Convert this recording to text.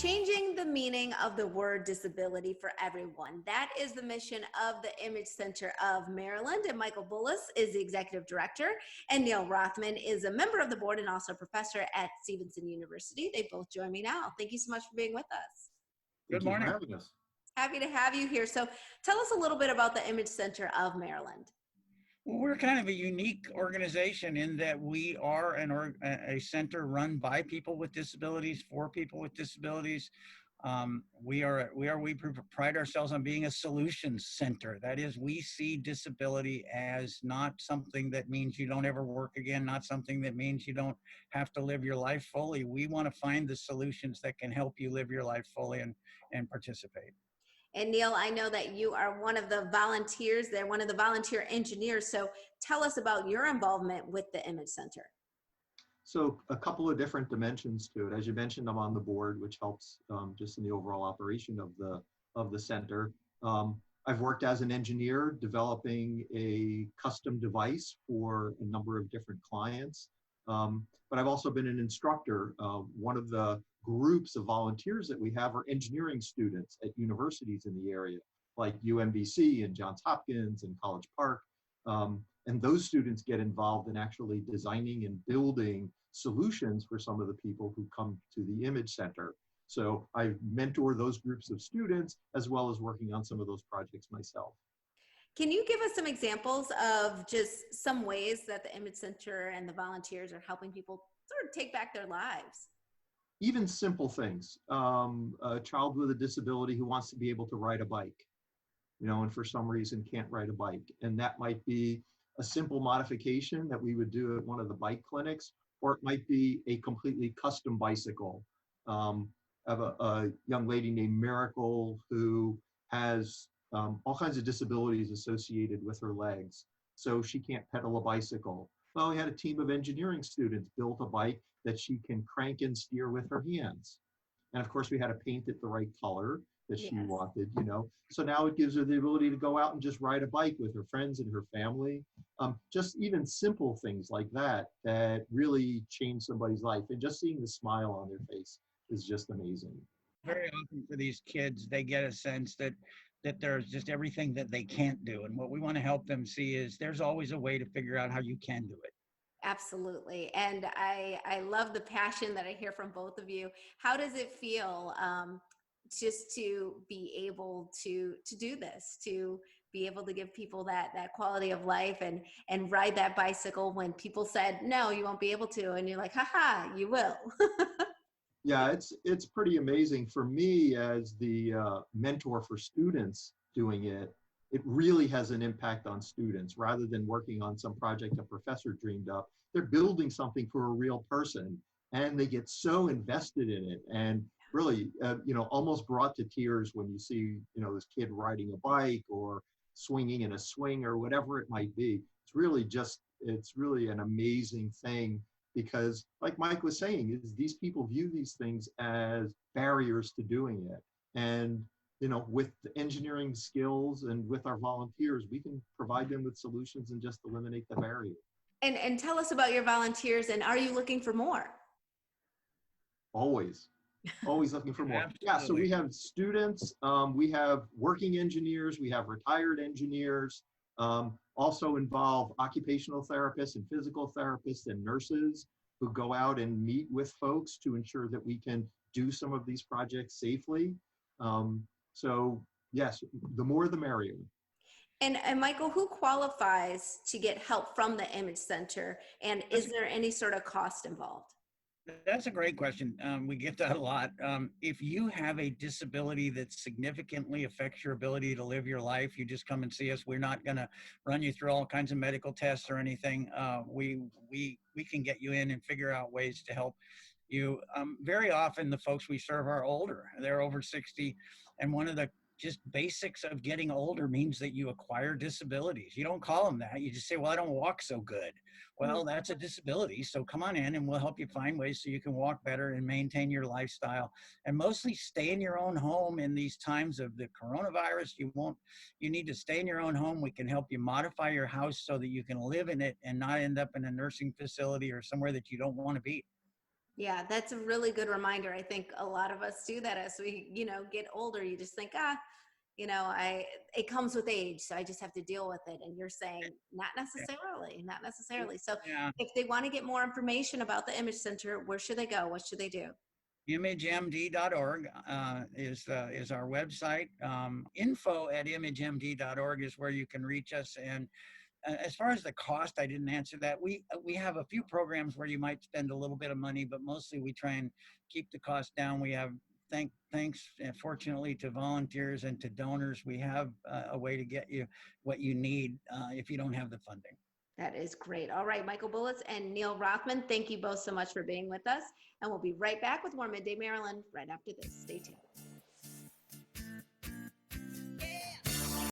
Changing the meaning of the word disability for everyone. That is the mission of the Image Center of Maryland. And Michael Bullis is the executive director. And Neil Rothman is a member of the board and also a professor at Stevenson University. They both join me now. Thank you so much for being with us. Good morning. Thank you for having us. Happy to have you here. So tell us a little bit about the Image Center of Maryland. Well, we're kind of a unique organization in that we are a center run by people with disabilities, for people with disabilities. We pride ourselves on being a solutions center. That is, we see disability as not something that means you don't ever work again, not something that means you don't have to live your life fully. We want to find the solutions that can help you live your life fully and participate. And Neil, I know that you are one of the volunteers there, one of the volunteer engineers. So tell us about your involvement with the Image Center. So a couple of different dimensions to it. As you mentioned, I'm on the board, which helps just in the overall operation of the center. I've worked as an engineer developing a custom device for a number of different clients. But I've also been an instructor. One of the groups of volunteers that we have are engineering students at universities in the area, like UMBC and Johns Hopkins and College Park. And those students get involved in actually designing and building solutions for some of the people who come to the Image Center. So I mentor those groups of students as well as working on some of those projects myself. Can you give us some examples of just some ways that the Image Center and the volunteers are helping people sort of take back their lives? Even simple things. A child with a disability who wants to be able to ride a bike, and for some reason can't ride a bike. And that might be a simple modification that we would do at one of the bike clinics, or it might be a completely custom bicycle. I have a young lady named Miracle who has all kinds of disabilities associated with her legs. So she can't pedal a bicycle. Well, we had a team of engineering students built a bike that she can crank and steer with her hands. And of course we had to paint it the right color that she wanted, So now it gives her the ability to go out and just ride a bike with her friends and her family. Just even simple things like that really change somebody's life. And just seeing the smile on their face is just amazing. Very often for these kids, they get a sense that there's just everything that they can't do. And what we want to help them see is there's always a way to figure out how you can do it. Absolutely. And I love the passion that I hear from both of you. How does it feel just to be able to do this, to be able to give people that quality of life and ride that bicycle when people said, no, you won't be able to. And you're like, haha, you will. Yeah, it's pretty amazing. For me as the mentor for students doing it, it really has an impact on students rather than working on some project a professor dreamed up. They're building something for a real person and they get so invested in it and really, almost brought to tears when you see, this kid riding a bike or swinging in a swing or whatever it might be. It's really an amazing thing because like Mike was saying, is these people view these things as barriers to doing it. And with the engineering skills and with our volunteers, we can provide them with solutions and just eliminate the barrier. And tell us about your volunteers, and are you looking for more? Always looking for more. Absolutely. Yeah, so we have students, we have working engineers, we have retired engineers, also involve occupational therapists and physical therapists and nurses who go out and meet with folks to ensure that we can do some of these projects safely. So yes, the more the merrier. And Michael, who qualifies to get help from the Image Center? And is there any sort of cost involved? That's a great question. We get that a lot. If you have a disability that significantly affects your ability to live your life, you just come and see us. We're not going to run you through all kinds of medical tests or anything. We can get you in and figure out ways to help you. Very often the folks we serve are older. They're over 60. And one of the just basics of getting older means that you acquire disabilities. You don't call them that. You just say, well, I don't walk so good. Well, that's a disability. So come on in and we'll help you find ways so you can walk better and maintain your lifestyle and mostly stay in your own home in these times of the coronavirus. You need to stay in your own home. We can help you modify your house so that you can live in it and not end up in a nursing facility or somewhere that you don't want to be. Yeah, that's a really good reminder. I think a lot of us do that as we, get older. You just think, it comes with age, so I just have to deal with it. And you're saying not Yeah. necessarily, not necessarily. So Yeah. if they want to get more information about the Image Center, where should they go? What should they do? ImageMD.org is our website. Info@imagemd.org is where you can reach us. And as far as the cost, I didn't answer that. We have a few programs where you might spend a little bit of money, but mostly we try and keep the cost down. We have thanks fortunately to volunteers and to donors, we have a way to get you what you need if you don't have the funding. That is great. All right, Michael Bullets and Neil Rothman, thank you both so much for being with us. And we'll be right back with more Midday Maryland right after this. Stay tuned.